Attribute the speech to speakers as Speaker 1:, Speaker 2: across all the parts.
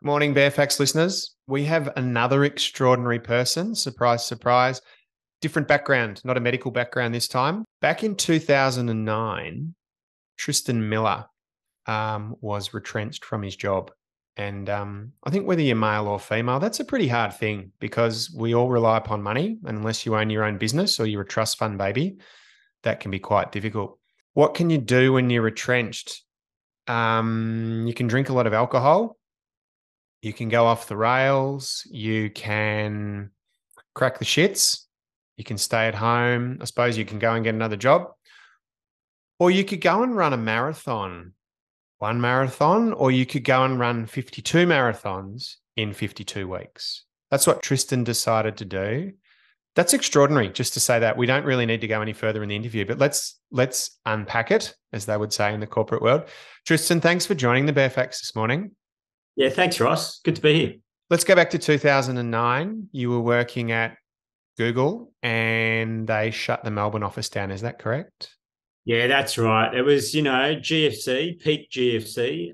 Speaker 1: Morning, Fairfax listeners. We have another extraordinary person. Surprise, surprise. Different background, not a medical background this time. Back in 2009, Tristan Miller was retrenched from his job. And I think whether you're male or female, that's a pretty hard thing because we all rely upon money. And unless you own your own business or you're a trust fund baby, that can be quite difficult. What can you do when you're retrenched? You can drink a lot of alcohol. You can go off the rails. You can crack the shits. You can stay at home. I suppose you can go and get another job. Or you could go and run a marathon, one marathon, or you could go and run 52 marathons in 52 weeks. That's what Tristan decided to do. That's extraordinary, just to say that. We don't really need to go any further in the interview, but let's unpack it, as they would say in the corporate world. Tristan, thanks for joining the Fairfax this morning.
Speaker 2: Yeah, thanks, Ross. Good to be here.
Speaker 1: Let's go back to 2009. You were working at Google and they shut the Melbourne office down. Is that correct?
Speaker 2: Yeah, that's right. It was, GFC, peak GFC.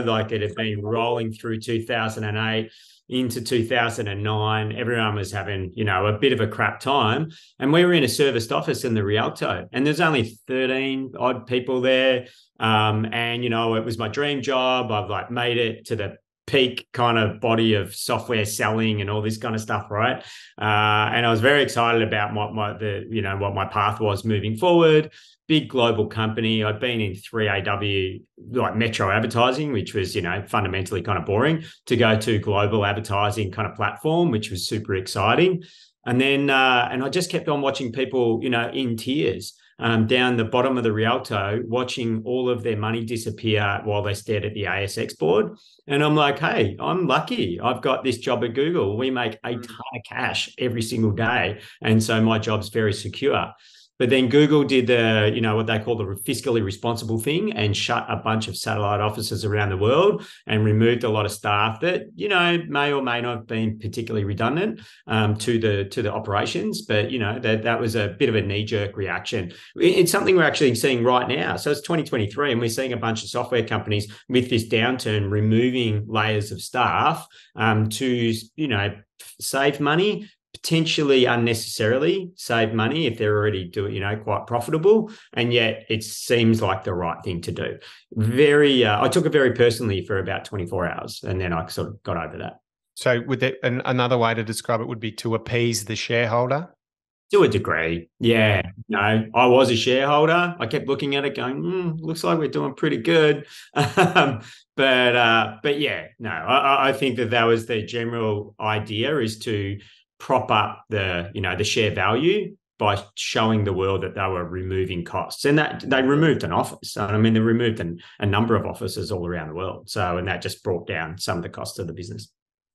Speaker 2: Like it had been rolling through 2008 into 2009. Everyone was having, a bit of a crap time. And we were in a serviced office in the Rialto, and there's only 13 odd people there. It was my dream job. I've made it to the peak kind of body of software selling and all this kind of stuff, right? And I was very excited about what my path was moving forward. Big global company. I'd been in 3AW, like metro advertising, which was, fundamentally kind of boring, to go to global advertising kind of platform, which was super exciting. And then, and I just kept on watching people, in tears down the bottom of the Rialto, watching all of their money disappear while they stared at the ASX board. And I'm like, hey, I'm lucky. I've got this job at Google. We make a ton of cash every single day. And so my job's very secure. But then Google did what they call the fiscally responsible thing and shut a bunch of satellite offices around the world and removed a lot of staff that, may or may not have been particularly redundant to the operations. But, that was a bit of a knee-jerk reaction. It's something we're actually seeing right now. So it's 2023 and we're seeing a bunch of software companies with this downturn removing layers of staff to, save money, potentially unnecessarily save money if they're already doing, quite profitable. And yet it seems like the right thing to do. I took it very personally for about 24 hours and then I sort of got over that.
Speaker 1: So another way to describe it would be to appease the shareholder?
Speaker 2: To a degree, yeah. No, I was a shareholder. I kept looking at it going, looks like we're doing pretty good. But yeah, no, I think that was the general idea, is to prop up the share value by showing the world that they were removing costs, and that they removed an office. I mean, they removed a number of offices all around the world. And that just brought down some of the costs of the business.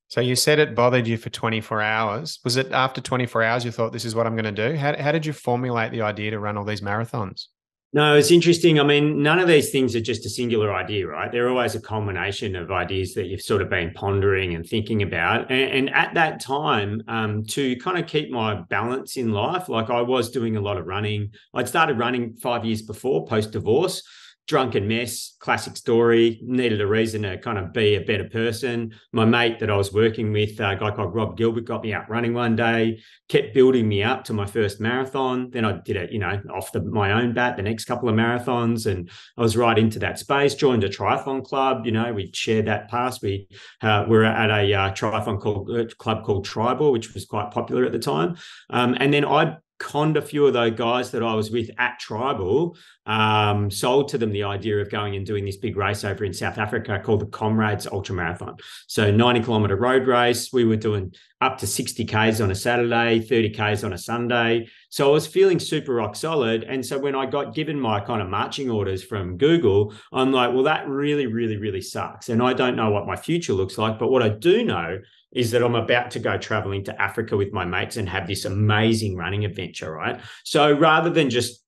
Speaker 1: So you said it bothered you for 24 hours. Was it after 24 hours you thought, this is what I'm going to do? How did you formulate the idea to run all these marathons?
Speaker 2: No, it's interesting. I mean, none of these things are just a singular idea, right? They're always a culmination of ideas that you've sort of been pondering and thinking about. And at that time, to kind of keep my balance in life, like I was doing a lot of running. I'd started running 5 years before, post-divorce. Drunken mess, classic story, needed a reason to kind of be a better person. My mate that I was working with, a guy called Rob Gilbert, got me out running one day, kept building me up to my first marathon. Then I did it, off my own bat, the next couple of marathons. And I was right into that space, joined a triathlon club. We shared that past. We were at a triathlon club called Tribal, which was quite popular at the time. And then I conned a few of those guys that I was with at Tribal, sold to them the idea of going and doing this big race over in South Africa called the Comrades Ultramarathon. So 90-kilometer road race. We were doing up to 60 Ks on a Saturday, 30 Ks on a Sunday. So I was feeling super rock solid. And so when I got given my kind of marching orders from Google, I'm like, well, that really, really, really sucks. And I don't know what my future looks like. But what I do know is that I'm about to go traveling to Africa with my mates and have this amazing running adventure, right? So rather than just,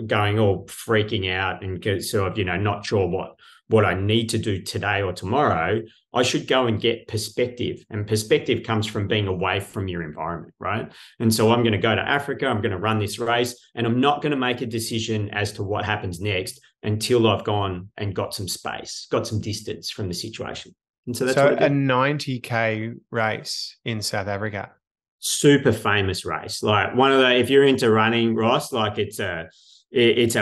Speaker 2: going all freaking out and sort of, not sure what I need to do today or tomorrow, I should go and get perspective. And perspective comes from being away from your environment, right? And so I'm going to go to Africa, I'm going to run this race, and I'm not going to make a decision as to what happens next until I've gone and got some space, got some distance from the situation. And so that's
Speaker 1: So
Speaker 2: what I
Speaker 1: a
Speaker 2: did.
Speaker 1: 90K race in South Africa.
Speaker 2: Super famous race. Like one of the, if you're into running, Ross, like it's a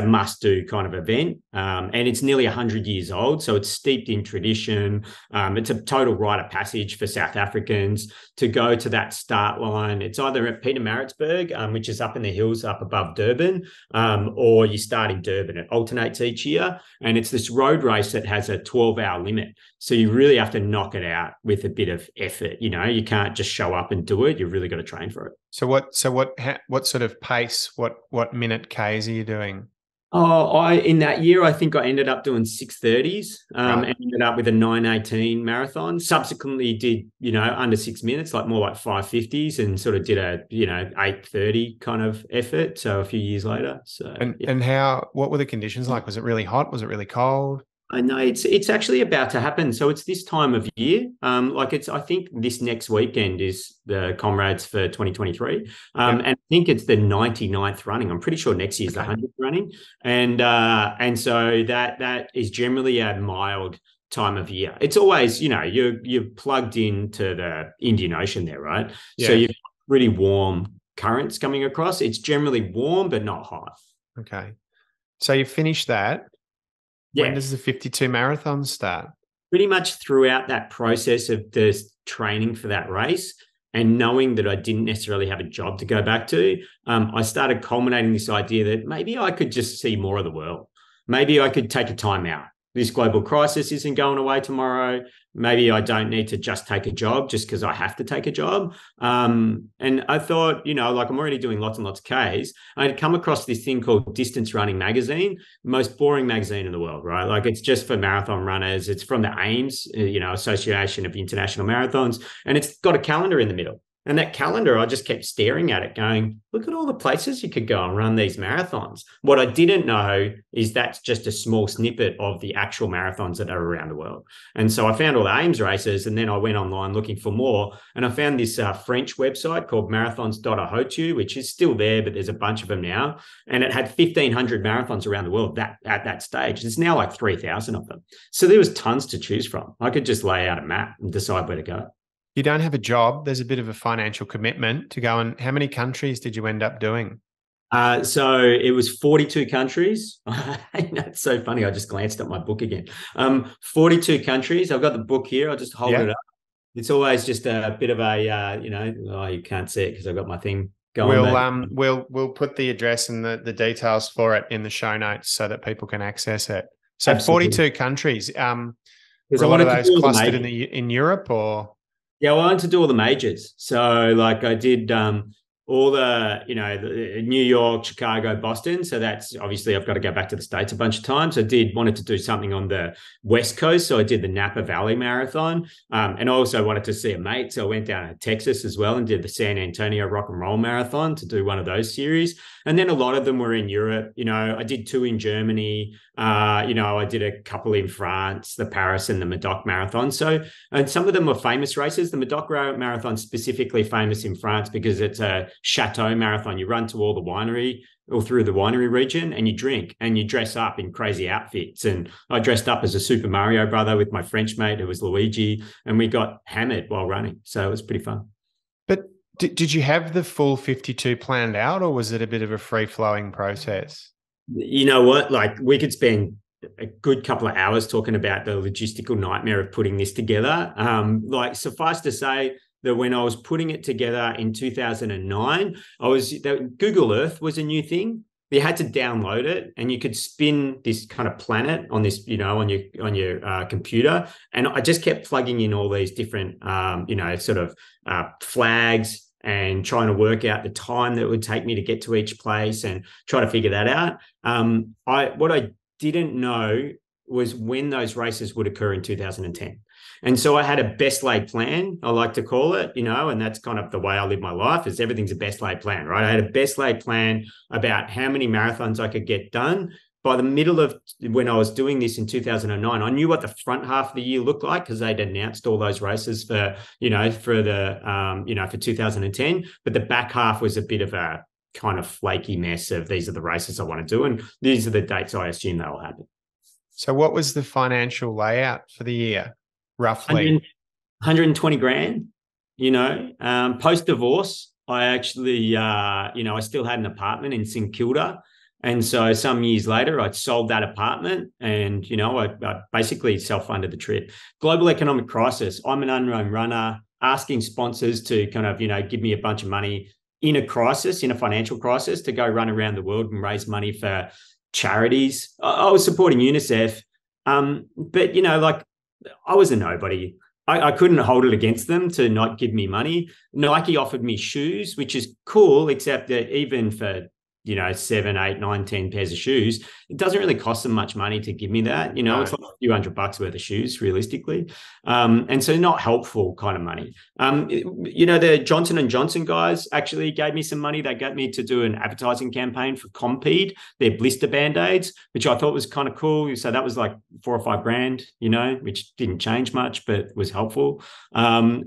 Speaker 2: must do kind of event. And it's nearly 100 years old. So it's steeped in tradition. It's a total rite of passage for South Africans to go to that start line. It's either at Pietermaritzburg, which is up in the hills up above Durban, or you start in Durban. It alternates each year. And it's this road race that has a 12-hour limit. So you really have to knock it out with a bit of effort. You know, you can't just show up and do it. You've really got to train for it.
Speaker 1: So what sort of pace, what minute Ks are you doing?
Speaker 2: Oh, in that year, I think I ended up doing 6:30s,
Speaker 1: Right.
Speaker 2: and ended up with a 9:18 marathon. Subsequently, did under 6 minutes, like more like 5:50s, and sort of did a 8:30 kind of effort. So a few years later, so yeah.
Speaker 1: And what were the conditions like? Was it really hot? Was it really cold?
Speaker 2: I know it's actually about to happen. So it's this time of year. Like I think this next weekend is the Comrades for 2023.
Speaker 1: Yep.
Speaker 2: And I think it's the 99th running. I'm pretty sure next year's the 100th running. And so that is generally a mild time of year. It's always, you're plugged into the Indian Ocean there, right?
Speaker 1: Yeah.
Speaker 2: So you've got pretty warm currents coming across. It's generally warm, but not hot.
Speaker 1: Okay. So you finish that. When
Speaker 2: Yeah.
Speaker 1: does the 52 marathon start?
Speaker 2: Pretty much throughout that process of the training for that race and knowing that I didn't necessarily have a job to go back to, I started culminating this idea that maybe I could just see more of the world. Maybe I could take a time out. This global crisis isn't going away tomorrow. Maybe I don't need to just take a job just because I have to take a job. And I thought, like I'm already doing lots and lots of Ks. I'd come across this thing called Distance Running Magazine, most boring magazine in the world, right? Like it's just for marathon runners. It's from the AIMS, Association of International Marathons, and it's got a calendar in the middle. And that calendar, I just kept staring at it going, look at all the places you could go and run these marathons. What I didn't know is that's just a small snippet of the actual marathons that are around the world. And so I found all the AIMS races, and then I went online looking for more. And I found this French website called marathons.ahotu, which is still there, but there's a bunch of them now. And it had 1,500 marathons around the world at that stage. There's now like 3,000 of them. So there was tons to choose from. I could just lay out a map and decide where to go.
Speaker 1: You don't have a job. There's a bit of a financial commitment to go. And how many countries did you end up doing?
Speaker 2: So it was 42 countries. That's so funny. I just glanced at my book again. 42 countries. I've got the book here. I'll just hold it up. It's always just a bit of a, you can't see it because I've got my thing going.
Speaker 1: We'll put the address and the details for it in the show notes so that people can access it. So
Speaker 2: Absolutely.
Speaker 1: 42 countries.
Speaker 2: Because
Speaker 1: a lot of
Speaker 2: to
Speaker 1: those clustered in Europe, or?
Speaker 2: Yeah, well, I wanted to do all the majors. So like I did all the New York, Chicago, Boston. So that's obviously I've got to go back to the States a bunch of times. I wanted to do something on the West Coast. So I did the Napa Valley Marathon. And I also wanted to see a mate. So I went down to Texas as well and did the San Antonio Rock and Roll Marathon to do one of those series. And then a lot of them were in Europe. I did 2 in Germany. I did a couple in France, the Paris and the Medoc Marathon. So, and some of them were famous races. The Medoc Marathon specifically famous in France because it's a chateau marathon. You run to all the winery or through the winery region and you drink and you dress up in crazy outfits. And I dressed up as a Super Mario brother with my French mate who was Luigi, and we got hammered while running. So it was pretty fun.
Speaker 1: But did you have the full 52 planned out, or was it a bit of a free-flowing process?
Speaker 2: You know what? Like we could spend a good couple of hours talking about the logistical nightmare of putting this together. Like suffice to say that when I was putting it together in 2009, Google Earth was a new thing. You had to download it, and you could spin this kind of planet on this, on your computer. And I just kept plugging in all these different, flags and trying to work out the time that it would take me to get to each place and try to figure that out. What I didn't know was when those races would occur in 2010. And so I had a best laid plan, I like to call it, and that's kind of the way I live my life, is everything's a best laid plan, right? I had a best laid plan about how many marathons I could get done. By the middle of when I was doing this in 2009, I knew what the front half of the year looked like because they'd announced all those races for 2010. But the back half was a bit of a kind of flaky mess of these are the races I want to do. And these are the dates I assume they will happen.
Speaker 1: So what was the financial layout for the year? roughly?
Speaker 2: 120 grand, post divorce. I actually, I still had an apartment in St Kilda. And so some years later, I sold that apartment and, I basically self-funded the trip. Global economic crisis. I'm an unknown runner, asking sponsors to kind of, give me a bunch of money in a crisis, in a financial crisis, to go run around the world and raise money for charities. I was supporting UNICEF. But, I was a nobody. I couldn't hold it against them to not give me money. Nike offered me shoes, which is cool, except that even for 7, 8, 9, 10 pairs of shoes, it doesn't really cost them much money to give me that.
Speaker 1: No.
Speaker 2: It's like a few $100 worth of shoes, realistically. And so not helpful kind of money. The Johnson & Johnson guys actually gave me some money. They got me to do an advertising campaign for Compeed, their blister Band-Aids, which I thought was kind of cool. So that was like 4 or 5 grand, which didn't change much, but was helpful. And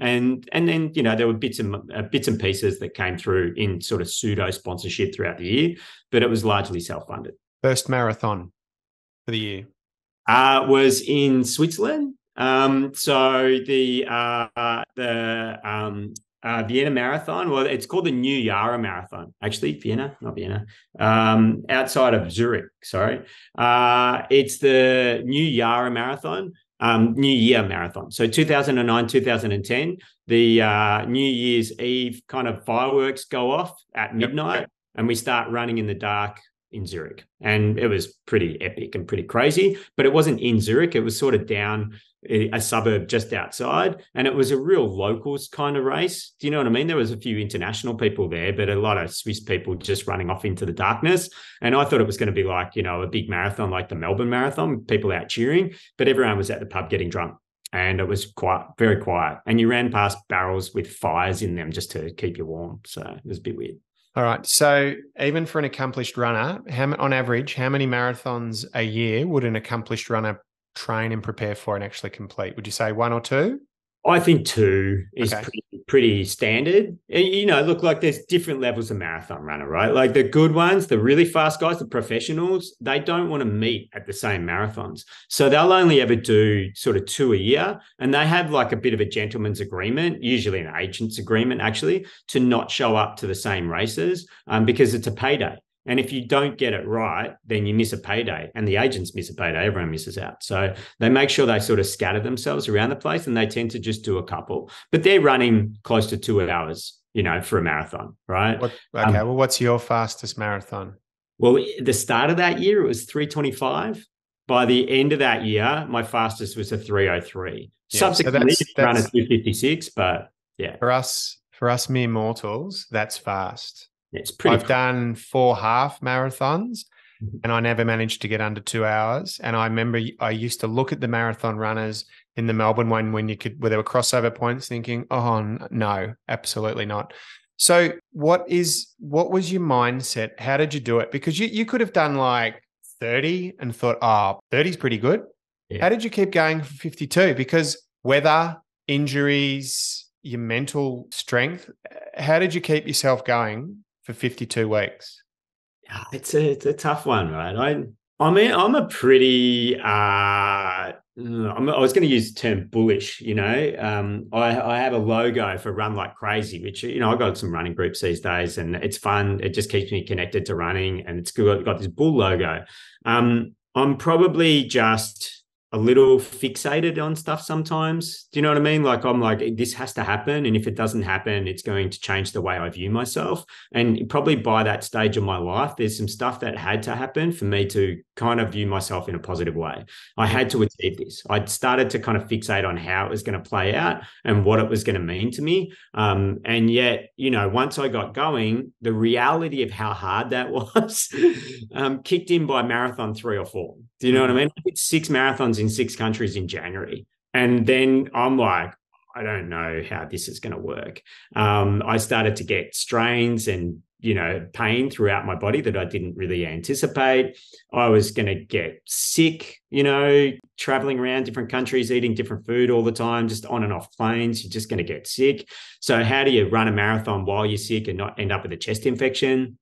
Speaker 2: then, there were bits and pieces that came through in sort of pseudo sponsorship throughout the year, but it was largely self-funded.
Speaker 1: First marathon for the year?
Speaker 2: Was in Switzerland. So the Vienna Marathon, well, it's called the New Yara Marathon. Actually, Vienna, not Vienna. Outside of Zurich, sorry. It's the New Yara Marathon. New Year Marathon. So 2009, 2010, the New Year's Eve kind of fireworks go off at midnight, and we start running in the dark in Zurich. And it was pretty epic and pretty crazy, but it wasn't in Zurich. It was sort of down a suburb just outside. And it was a real locals kind of race. Do you know what I mean? There was a few international people there, but a lot of Swiss people just running off into the darkness. And I thought it was going to be like, a big marathon, like the Melbourne Marathon, people out cheering, but everyone was at the pub getting drunk. And it was very quiet. And you ran past barrels with fires in them just to keep you warm. So it was a bit weird.
Speaker 1: All right. So even for an accomplished runner, on average, how many marathons a year would an accomplished runner train and prepare for and actually complete? Would you say 1 or 2?
Speaker 2: I think 2 is
Speaker 1: Okay.
Speaker 2: pretty standard. Look, like there's different levels of marathon runner, right? Like the good ones, the really fast guys, the professionals, they don't want to meet at the same marathons. So they'll only ever do sort of 2 a year. And they have like a bit of a gentleman's agreement, usually an agent's agreement, actually, to not show up to the same races because it's a payday. And if you don't get it right, then you miss a payday, and the agents miss a payday. Everyone misses out. So they make sure they sort of scatter themselves around the place, and they tend to just do a couple, but they're running close to 2 hours, for a marathon, right?
Speaker 1: Well, what's your fastest marathon?
Speaker 2: Well, the start of that year, it was 3:25. By the end of that year, my fastest was a 3:03.
Speaker 1: Yeah,
Speaker 2: Subsequently,
Speaker 1: so
Speaker 2: ran a 2:56, but yeah.
Speaker 1: For us mere mortals, that's fast.
Speaker 2: It's pretty.
Speaker 1: I've done 4 half marathons and I never managed to get under 2 hours. And I remember I used to look at the marathon runners in the Melbourne one where there were crossover points, thinking, oh no, absolutely not. So what was your mindset? How did you do it? Because you could have done like 30 and thought, 30 is pretty good. Yeah. How did you keep going for 52? Because weather, injuries, your mental strength, how did you keep yourself going for 52 weeks?
Speaker 2: It's a tough one, right? I'm a pretty I was going to use the term bullish. I have a logo for Run Like Crazy, which I got some running groups these days, and it's fun. It just keeps me connected to running, and it's got this bull logo. I'm probably just a little fixated on stuff sometimes. Do you know what I mean? Like I'm like, this has to happen. And if it doesn't happen, it's going to change the way I view myself. And probably by that stage of my life, there's some stuff that had to happen for me to kind of view myself in a positive way. I had to achieve this. I'd started to kind of fixate on how it was going to play out and what it was going to mean to me. And yet, once I got going, the reality of how hard that was kicked in by marathon 3 or 4. Do you know what I mean? I did 6 marathons in 6 countries in January. And then I'm like, I don't know how this is going to work. I started to get strains and, pain throughout my body that I didn't really anticipate. I was going to get sick, traveling around different countries, eating different food all the time, just on and off planes. You're just going to get sick. So how do you run a marathon while you're sick and not end up with a chest infection?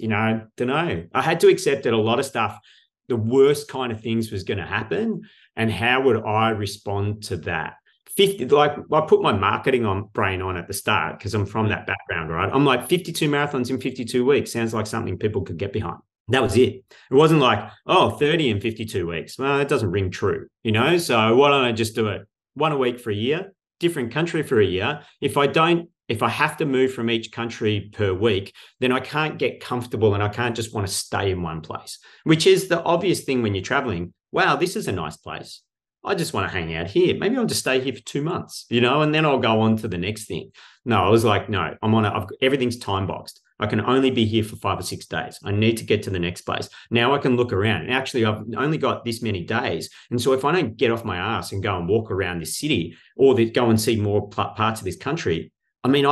Speaker 2: Don't know. I had to accept that a lot of stuff, the worst kind of things was going to happen. And how would I respond to that? 50, like I put my marketing brain on at the start because I'm from that background, right? I'm like 52 marathons in 52 weeks sounds like something people could get behind. That was it. It wasn't like, 30 in 52 weeks. Well, that doesn't ring true, So why don't I just do it one a week for a year, different country for a year? If I have to move from each country per week, then I can't get comfortable and I can't just want to stay in one place, which is the obvious thing when you're traveling. Wow, this is a nice place. I just want to hang out here. Maybe I'll just stay here for 2 months, and then I'll go on to the next thing. No, I was like, no, everything's time boxed. I can only be here for 5 or 6 days. I need to get to the next place. Now I can look around. And actually, I've only got this many days. And so if I don't get off my ass and go and walk around this city or go and see more parts of this country, I may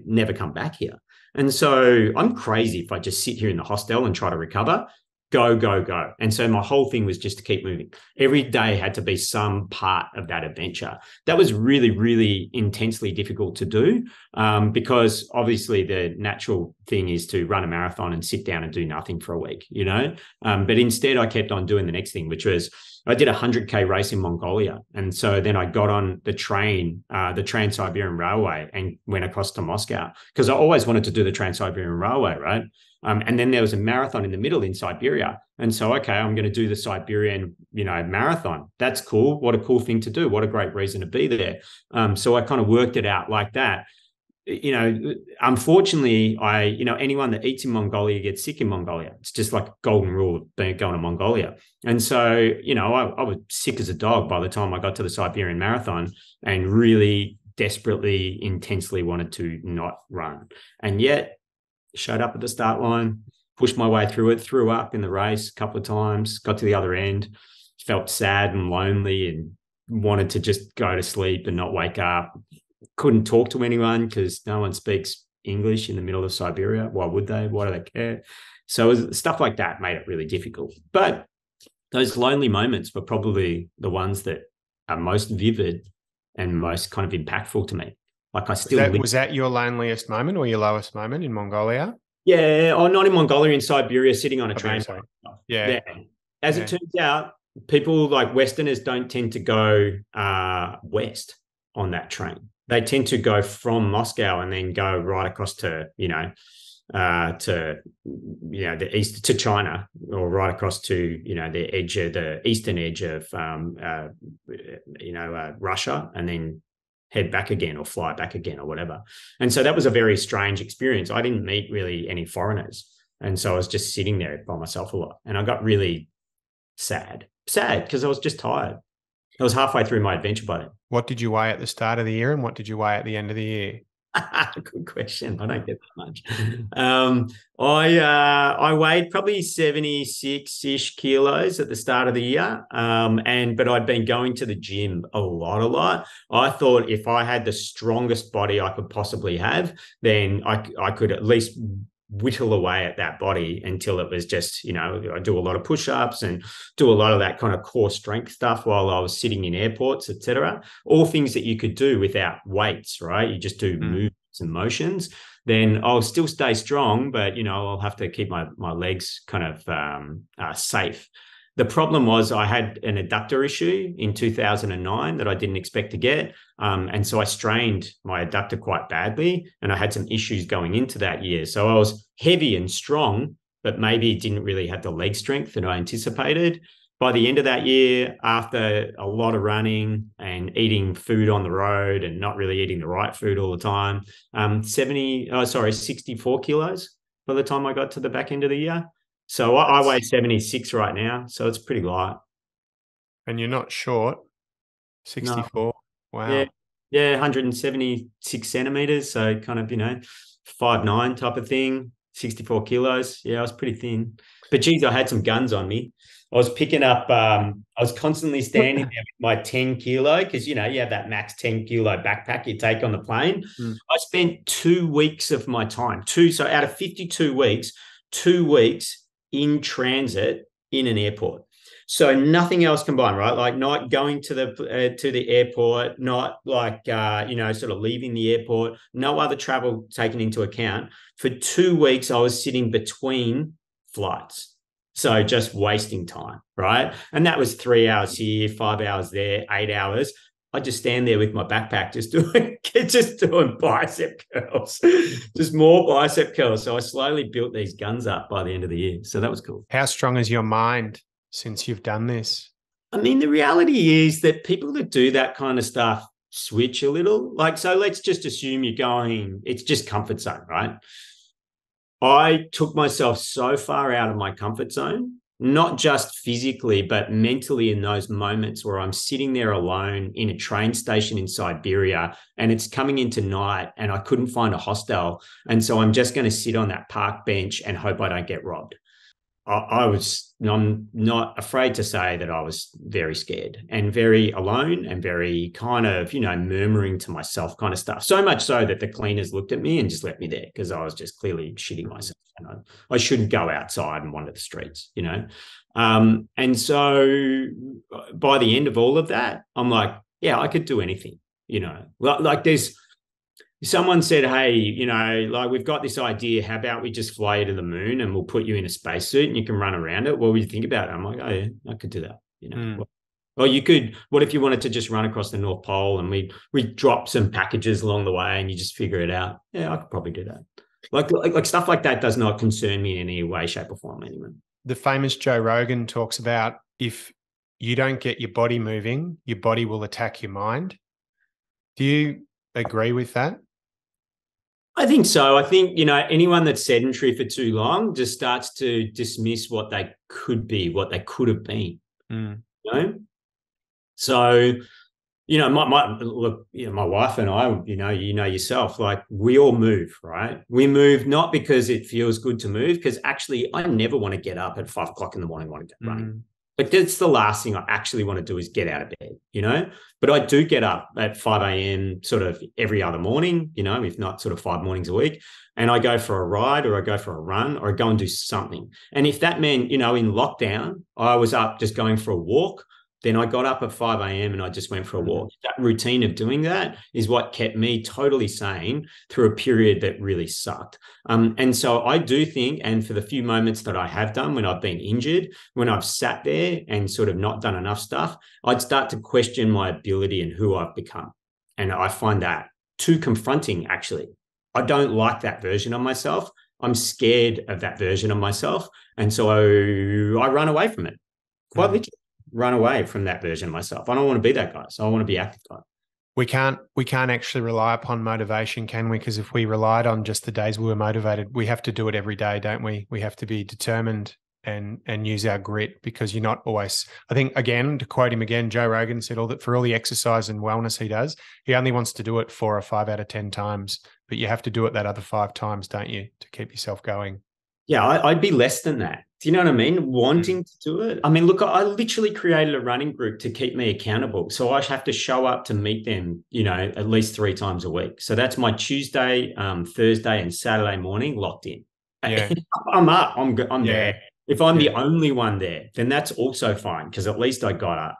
Speaker 2: never come back here. And so I'm crazy if I just sit here in the hostel and try to recover. Go, go, go. And so my whole thing was just to keep moving. Every day had to be some part of that adventure. That was really, really intensely difficult to do because obviously the natural thing is to run a marathon and sit down and do nothing for a week, But instead I kept on doing the next thing, which was I did a 100K race in Mongolia. And so then I got on the train, the Trans-Siberian Railway, and went across to Moscow because I always wanted to do the Trans-Siberian Railway, right? And then there was a marathon in the middle in Siberia. And so, okay, I'm going to do the Siberian, marathon. That's cool. What a cool thing to do. What a great reason to be there. So I kind of worked it out like that. Unfortunately, anyone that eats in Mongolia gets sick in Mongolia. It's just like a golden rule of going to Mongolia. And so, I was sick as a dog by the time I got to the Siberian Marathon and really desperately, intensely wanted to not run. And yet, showed up at the start line, pushed my way through it, threw up in the race a couple of times, got to the other end, felt sad and lonely and wanted to just go to sleep and not wake up. Couldn't talk to anyone because no one speaks English in the middle of Siberia. Why would they? Why do they care? So stuff like that made it really difficult. But those lonely moments were probably the ones that are most vivid and most kind of impactful to me. Like
Speaker 1: was that your loneliest moment or your lowest moment in Mongolia?
Speaker 2: Yeah, not in Mongolia, in Siberia, sitting on a train.
Speaker 1: Sorry. Yeah.
Speaker 2: As it turns out, people like Westerners don't tend to go west on that train. They tend to go from Moscow and then go right across to the east to China, or right across to the eastern edge of Russia, and then head back again or fly back again or whatever. And so that was a very strange experience. I didn't meet really any foreigners. And so I was just sitting there by myself a lot. And I got really sad because I was just tired. I was halfway through my adventure by then.
Speaker 1: What did you weigh at the start of the year and what did you weigh at the end of the year?
Speaker 2: Good question. I don't get that much. I weighed probably 76-ish kilos at the start of the year. But I'd been going to the gym a lot. I thought if I had the strongest body I could possibly have, then I could at least whittle away at that body until it was just, I do a lot of push-ups and do a lot of that kind of core strength stuff while I was sitting in airports, etc. All things that you could do without weights, right? You just do movements and motions. Then I'll still stay strong, but, I'll have to keep my legs kind of safe. The problem was I had an adductor issue in 2009 that I didn't expect to get. And so I strained my adductor quite badly and I had some issues going into that year. So I was heavy and strong, but maybe didn't really have the leg strength that I anticipated. By the end of that year, after a lot of running and eating food on the road and not really eating the right food all the time, 64 kilos by the time I got to the back end of the year. So I weigh 76 right now, so it's pretty light.
Speaker 1: And you're not short, 64. No. Wow.
Speaker 2: Yeah, 176 centimeters, so kind of, 5'9" type of thing, 64 kilos. Yeah, I was pretty thin. But geez, I had some guns on me. I was picking up, I was constantly standing there with my 10 kilo because, you have that max 10 kilo backpack you take on the plane. I spent 2 weeks of my time, so out of 52 weeks, 2 weeks in transit in an airport. So nothing else combined, right? Like not going to the airport, not like, sort of leaving the airport, no other travel taken into account. For 2 weeks, I was sitting between flights. So just wasting time, right? And that was 3 hours here, 5 hours there, 8 hours. I just stand there with my backpack, just doing bicep curls, just more bicep curls. So I slowly built these guns up by the end of the year. So that was cool.
Speaker 1: How strong is your mind since you've done this?
Speaker 2: I mean, the reality is that people that do that kind of stuff switch a little. Like, so let's just assume you're going, it's just comfort zone, right? I took myself so far out of my comfort zone, not just physically, but mentally in those moments where I'm sitting there alone in a train station in Siberia and it's coming into night and I couldn't find a hostel. And so I'm just going to sit on that park bench and hope I don't get robbed. I'm not afraid to say that I was very scared and very alone and very kind of, murmuring to myself kind of stuff. So much so that the cleaners looked at me and just left me there because I was just clearly shitting myself. I shouldn't go outside and wander the streets, And so by the end of all of that, I'm like, yeah, I could do anything, like there's, someone said, hey, like we've got this idea. How about we just fly you to the moon and we'll put you in a spacesuit and you can run around it? What would you think about it? I'm like, oh, yeah, I could do that. Or you could, what if you wanted to just run across the North Pole and we drop some packages along the way and you just figure it out? Yeah, I could probably do that. Like stuff like that does not concern me in any way, shape or form anyway.
Speaker 1: The famous Joe Rogan talks about if you don't get your body moving, your body will attack your mind. Do you agree with that?
Speaker 2: I think so. I think, anyone that's sedentary for too long just starts to dismiss what they could be, what they could have been. So, my wife and I, yourself, like we all move, right? We move not because it feels good to move, because actually I never want to get up at 5 o'clock in the morning, want to get running. Like that's the last thing I actually want to do is get out of bed, but I do get up at 5 a.m. sort of every other morning, if not sort of 5 mornings a week. And I go for a ride or I go for a run or I go and do something. And if that meant, in lockdown, I was up just going for a walk, then I got up at 5 a.m. and I just went for a walk. That routine of doing that is what kept me totally sane through a period that really sucked. And so I do think, and for the few moments that I have done when I've been injured, when I've sat there and sort of not done enough stuff, I'd start to question my ability and who I've become. And I find that too confronting, actually. I don't like that version of myself. I'm scared of that version of myself. And so I run away from it, quite literally. Run away from that version of myself. I don't want to be that guy. So I want to be active guy.
Speaker 1: We can't actually rely upon motivation, can we? Because if we relied on just the days we were motivated, we have to do it every day, don't we? We have to be determined and use our grit, because you're not always, I think, again, to quote him again, Joe Rogan said for all the exercise and wellness he does, he only wants to do it 4 or 5 out of 10 times, but you have to do it that other 5 times, don't you, to keep yourself going?
Speaker 2: Yeah, I'd be less than that. Do you know what I mean? Wanting to do it. I mean, look, I literally created a running group to keep me accountable. So I have to show up to meet them, at least 3 times a week. So that's my Tuesday, Thursday and Saturday morning locked in.
Speaker 1: Yeah.
Speaker 2: I'm up. I'm there. If I'm the only one there, then that's also fine, because at least I got up,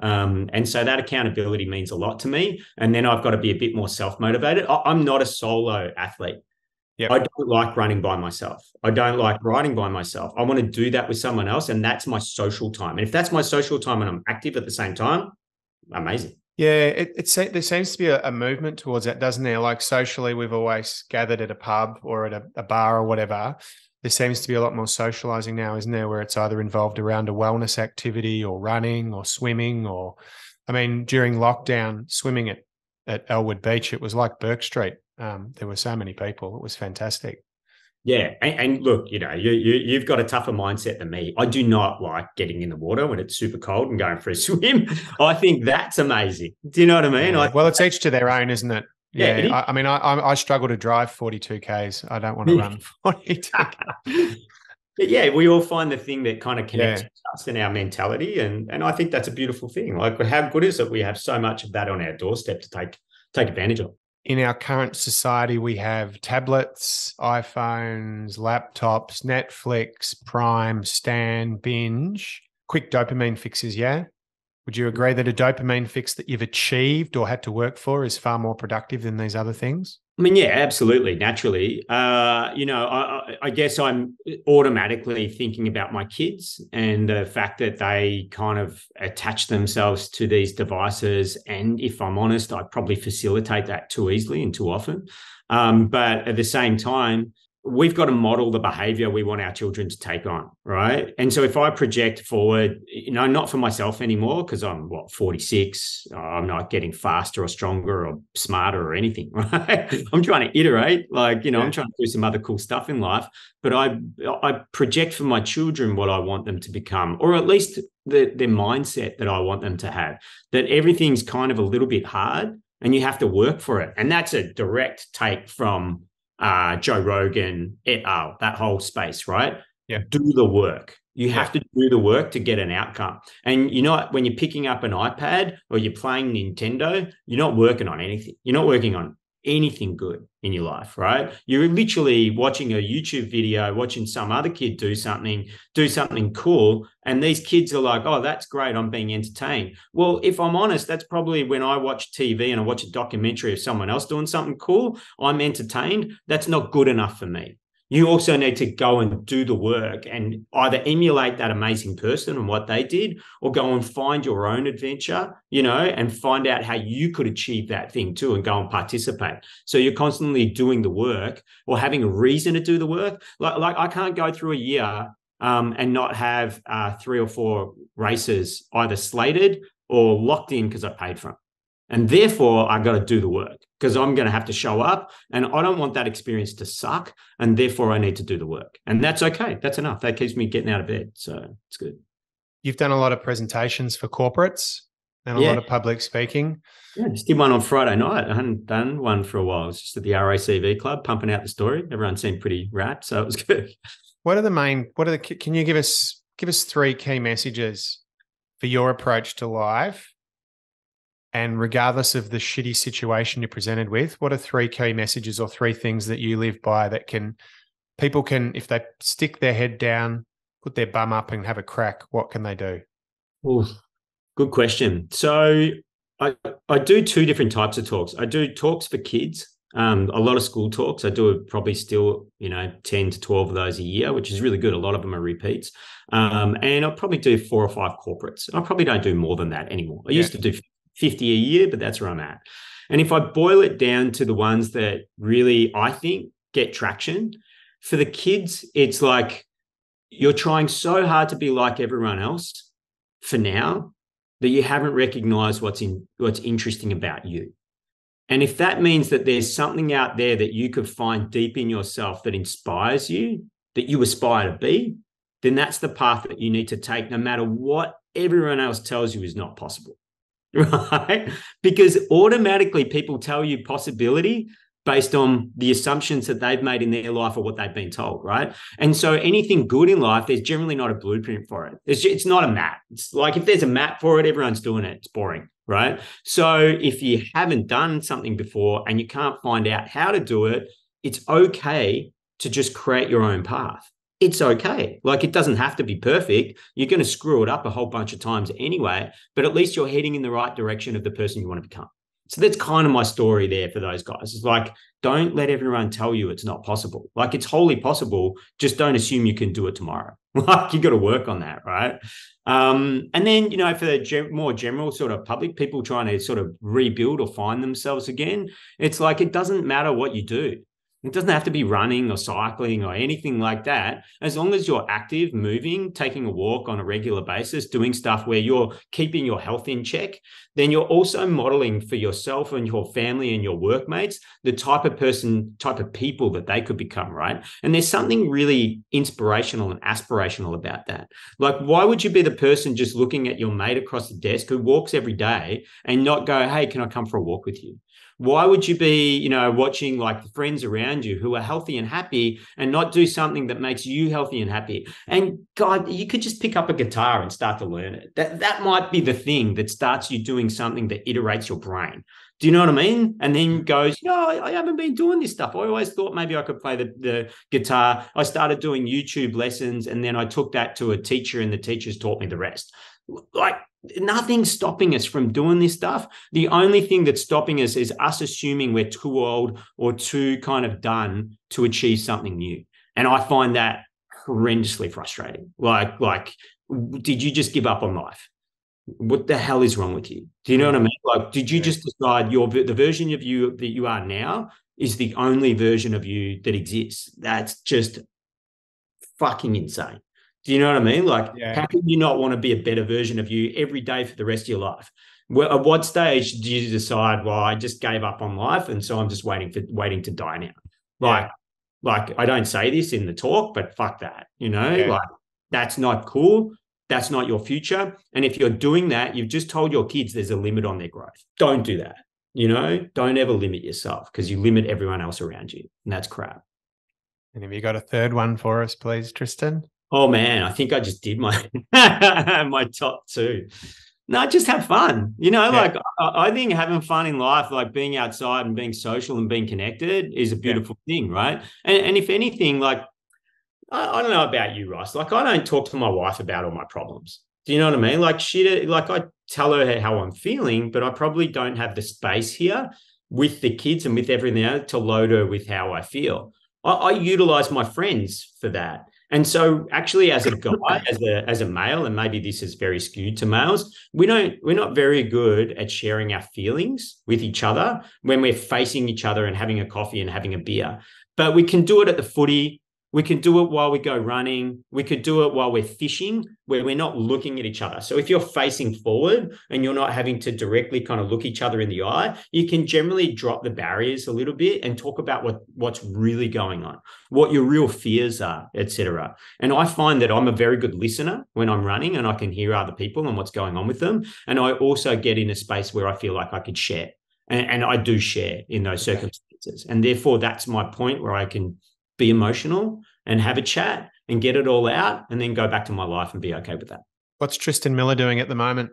Speaker 2: and so that accountability means a lot to me. And then I've got to be a bit more self-motivated. I'm not a solo athlete. Yep. I don't like running by myself. I don't like riding by myself. I want to do that with someone else, and that's my social time. And if that's my social time and I'm active at the same time, amazing.
Speaker 1: Yeah, there seems to be a movement towards that, doesn't there? Like socially, we've always gathered at a pub or at a bar or whatever. There seems to be a lot more socializing now, isn't there? Where it's either involved around a wellness activity or running or swimming or, I mean, during lockdown, swimming at Elwood Beach, it was like Burke Street. There were so many people. It was fantastic.
Speaker 2: Yeah. And look, you've got a tougher mindset than me. I do not like getting in the water when it's super cold and going for a swim. I think that's amazing. Do you know what I mean?
Speaker 1: Yeah. Well, it's each to their own, isn't it? Yeah. I mean, I struggle to drive 42 Ks. I don't want to run 42 Ks.
Speaker 2: But yeah, we all find the thing that kind of connects us in our mentality. And I think that's a beautiful thing. Like, how good is it we have so much of that on our doorstep to take advantage of?
Speaker 1: In our current society, we have tablets, iPhones, laptops, Netflix, Prime, Stan, Binge, quick dopamine fixes, yeah? Would you agree that a dopamine fix that you've achieved or had to work for is far more productive than these other things?
Speaker 2: I mean, yeah, absolutely, naturally. I guess I'm automatically thinking about my kids and the fact that they kind of attach themselves to these devices. And if I'm honest, I probably facilitate that too easily and too often. But at the same time, we've got to model the behavior we want our children to take on, right? And so if I project forward, not for myself anymore, because I'm 46, I'm not getting faster or stronger or smarter or anything, right? I'm trying to iterate, I'm trying to do some other cool stuff in life, but I project for my children what I want them to become, or at least their mindset that I want them to have, that everything's kind of a little bit hard and you have to work for it. And that's a direct take from Joe Rogan et al., that whole space, right?
Speaker 1: Yeah.
Speaker 2: Do the work. You have to do the work to get an outcome. And when you're picking up an iPad or you're playing Nintendo, you're not working on anything. You're not working on anything good in your life, right? You're literally watching a YouTube video, watching some other kid do something cool. And these kids are like, oh, that's great. I'm being entertained. Well, if I'm honest, that's probably when I watch TV and I watch a documentary of someone else doing something cool, I'm entertained. That's not good enough for me. You also need to go and do the work and either emulate that amazing person and what they did, or go and find your own adventure, and find out how you could achieve that thing too and go and participate. So you're constantly doing the work or having a reason to do the work. Like I can't go through a year and not have 3 or 4 races either slated or locked in because I paid for them. And therefore, I got to do the work because I'm going to have to show up, and I don't want that experience to suck. And therefore, I need to do the work. And that's okay. That's enough. That keeps me getting out of bed. So it's good.
Speaker 1: You've done a lot of presentations for corporates and a lot of public speaking.
Speaker 2: Yeah, just did one on Friday night. I hadn't done one for a while. It's just at the RACV club, pumping out the story. Everyone seemed pretty rapt, so it was good.
Speaker 1: Can you give us 3 key messages for your approach to life? And regardless of the shitty situation you're presented with, what are 3 key messages or 3 things that you live by that people can, if they stick their head down, put their bum up and have a crack, what can they do?
Speaker 2: Ooh, good question. So I do 2 different types of talks. I do talks for kids, a lot of school talks. I do probably still, 10 to 12 of those a year, which is really good. A lot of them are repeats. And I'll probably do 4 or 5 corporates. I probably don't do more than that anymore. I used to do 50 a year, but that's where I'm at. And if I boil it down to the ones that really, I think, get traction, for the kids, it's like you're trying so hard to be like everyone else for now that you haven't recognized what's interesting about you. And if that means that there's something out there that you could find deep in yourself that inspires you, that you aspire to be, then that's the path that you need to take, no matter what everyone else tells you is not possible. Right? Because automatically people tell you possibility based on the assumptions that they've made in their life or what they've been told, right? And so anything good in life, there's generally not a blueprint for it. It's not a map. It's like if there's a map for it, everyone's doing it. It's boring, right? So if you haven't done something before and you can't find out how to do it, it's okay to just create your own path. It's okay. Like, it doesn't have to be perfect. You're going to screw it up a whole bunch of times anyway, but at least you're heading in the right direction of the person you want to become. So that's kind of my story there for those guys. It's like, don't let everyone tell you it's not possible. Like, it's wholly possible. Just don't assume you can do it tomorrow. Like, you got to work on that, right? And then, for the more general sort of public, people trying to sort of rebuild or find themselves again, it's like, it doesn't matter what you do. It doesn't have to be running or cycling or anything like that. As long as you're active, moving, taking a walk on a regular basis, doing stuff where you're keeping your health in check, then you're also modeling for yourself and your family and your workmates the type of people that they could become, right? And there's something really inspirational and aspirational about that. Like, why would you be the person just looking at your mate across the desk who walks every day and not go, hey, can I come for a walk with you? Why would you be, watching like the friends around you who are healthy and happy and not do something that makes you healthy and happy? And God, you could just pick up a guitar and start to learn it. That might be the thing that starts you doing something that iterates your brain. Do you know what I mean? And then goes, I haven't been doing this stuff. I always thought maybe I could play the guitar. I started doing YouTube lessons, and then I took that to a teacher and the teachers taught me the rest. Like, nothing's stopping us from doing this stuff. The only thing that's stopping us is us assuming we're too old or too kind of done to achieve something new. And I find that horrendously frustrating. Like, did you just give up on life? What the hell is wrong with you? Do you know what I mean? Like, did you just decide the version of you that you are now is the only version of you that exists? That's just fucking insane. Do you know what I mean? Like, how can you not want to be a better version of you every day for the rest of your life? Well, at what stage do you decide, well, I just gave up on life, and so I'm just waiting to die now? Like I don't say this in the talk, but fuck that. Like, that's not cool. That's not your future. And if you're doing that, you've just told your kids there's a limit on their growth. Don't do that. Don't ever limit yourself, because you limit everyone else around you, and that's crap.
Speaker 1: And have you got a third one for us, please, Tristan?
Speaker 2: Oh man, I think I just did my my top two. No, just have fun. Like, I think having fun in life, like being outside and being social and being connected, is a beautiful thing, right? And if anything, like, I don't know about you, Ross. Like, I don't talk to my wife about all my problems. Do you know what I mean? Like, I tell her how I'm feeling, but I probably don't have the space here with the kids and with everything else to load her with how I feel. I utilize my friends for that. And so actually, as a guy, as a male, and maybe this is very skewed to males, we're not very good at sharing our feelings with each other when we're facing each other and having a coffee and having a beer. But we can do it at the footy. We can do it while we go running. We could do it while we're fishing, where we're not looking at each other. So if you're facing forward and you're not having to directly kind of look each other in the eye, you can generally drop the barriers a little bit and talk about what's really going on, what your real fears are, etc. And I find that I'm a very good listener when I'm running, and I can hear other people and what's going on with them. And I also get in a space where I feel like I could share. And I do share in those circumstances. And therefore, that's my point where I can be emotional and have a chat and get it all out, and then go back to my life and be okay with that.
Speaker 1: What's Tristan Miller doing at the moment?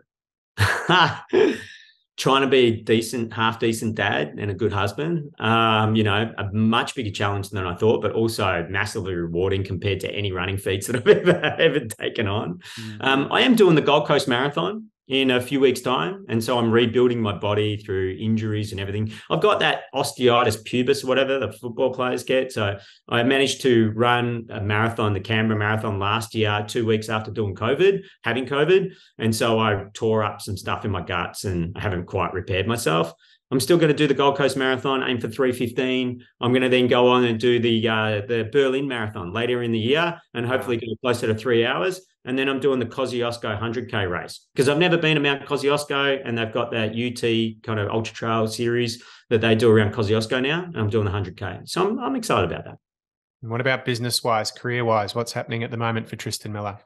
Speaker 2: Trying to be a half decent dad and a good husband. A much bigger challenge than I thought, but also massively rewarding compared to any running feats that I've ever taken on. I am doing the Gold Coast Marathon in a few weeks' time, and so I'm rebuilding my body through injuries and everything. I've got that osteitis pubis, whatever the football players get. So I managed to run a marathon, the Canberra Marathon, last year, 2 weeks after having COVID. And so I tore up some stuff in my guts, and I haven't quite repaired myself. I'm still going to do the Gold Coast Marathon, aim for 3:15. I'm going to then go on and do the Berlin Marathon later in the year, and hopefully get closer to 3 hours. And then I'm doing the Kosciuszko 100K race, because I've never been to Mount Kosciuszko, and they've got that UT kind of ultra trail series that they do around Kosciuszko now, and I'm doing the 100K. So I'm excited about that.
Speaker 1: And what about business-wise, career-wise? What's happening at the moment for Tristan Miller?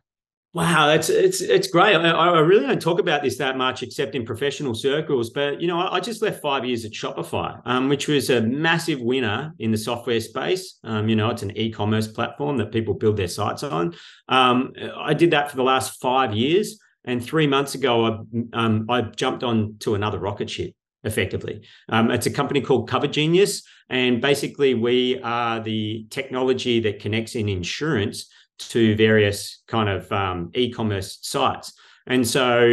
Speaker 2: Wow, it's great. I really don't talk about this that much, except in professional circles. But I just left 5 years at Shopify, which was a massive winner in the software space. It's an e-commerce platform that people build their sites on. I did that for the last 5 years, and 3 months ago, I jumped on to another rocket ship. Effectively, it's a company called Cover Genius, and basically we are the technology that connects in insurance to various kind of e-commerce sites. And so,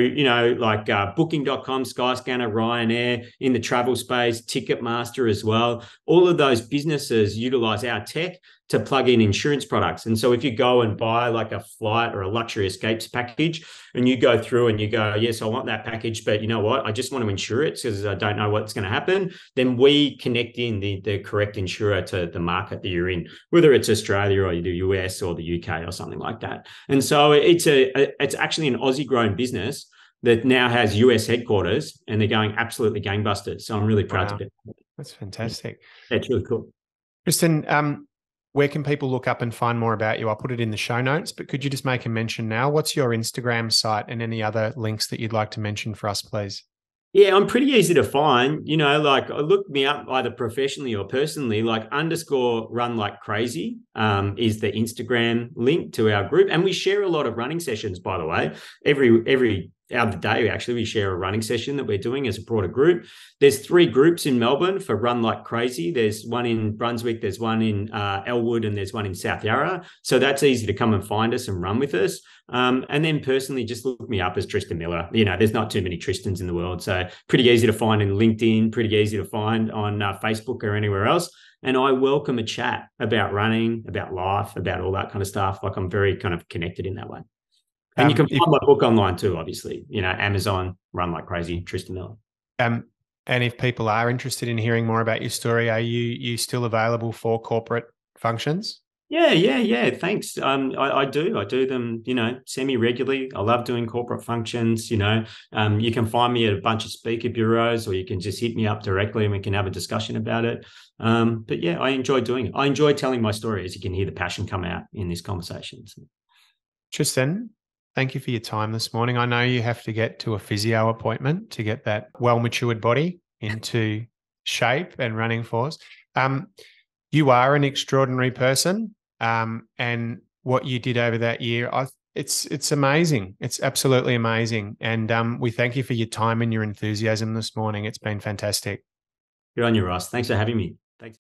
Speaker 2: like booking.com, Skyscanner, Ryanair, in the travel space, Ticketmaster as well, all of those businesses utilize our tech to plug in insurance products. And so if you go and buy like a flight or a luxury escapes package, and you go through and you go, yes, I want that package, but you know what? I just want to insure it because I don't know what's going to happen. Then we connect in the correct insurer to the market that you're in, whether it's Australia or the US or the UK or something like that. And so it's actually an Aussie grown business that now has US headquarters, and they're going absolutely gangbusters. So I'm really proud to be.
Speaker 1: That's fantastic.
Speaker 2: Yeah, it's really cool.
Speaker 1: Tristan, where can people look up and find more about you? I'll put it in the show notes, but could you just make a mention now? What's your Instagram site and any other links that you'd like to mention for us, please?
Speaker 2: Yeah, I'm pretty easy to find. Like, look me up either professionally or personally, like _run_like_crazy is the Instagram link to our group. And we share a lot of running sessions, by the way. Every out of the day, actually, we share a running session that we're doing as a broader group. There's 3 groups in Melbourne for Run Like Crazy. There's one in Brunswick, there's one in Elwood, and there's one in South Yarra. So that's easy to come and find us and run with us. And then personally, just look me up as Tristan Miller. There's not too many Tristans in the world. So pretty easy to find in LinkedIn, pretty easy to find on Facebook or anywhere else. And I welcome a chat about running, about life, about all that kind of stuff. Like, I'm very kind of connected in that way. And you can find my book online too, obviously. Amazon, Run Like Crazy, Tristan Miller.
Speaker 1: And if people are interested in hearing more about your story, are you still available for corporate functions?
Speaker 2: Yeah. Thanks. I do them, semi-regularly. I love doing corporate functions. You can find me at a bunch of speaker bureaus, or you can just hit me up directly and we can have a discussion about it. But yeah, I enjoy doing it. I enjoy telling my story, as you can hear the passion come out in this conversation.
Speaker 1: Tristan, thank you for your time this morning. I know you have to get to a physio appointment to get that well-matured body into shape and running force. You are an extraordinary person, and what you did over that year, it's amazing. It's absolutely amazing. And we thank you for your time and your enthusiasm this morning. It's been fantastic.
Speaker 2: Good on you, Ross. Thanks for having me. Thanks.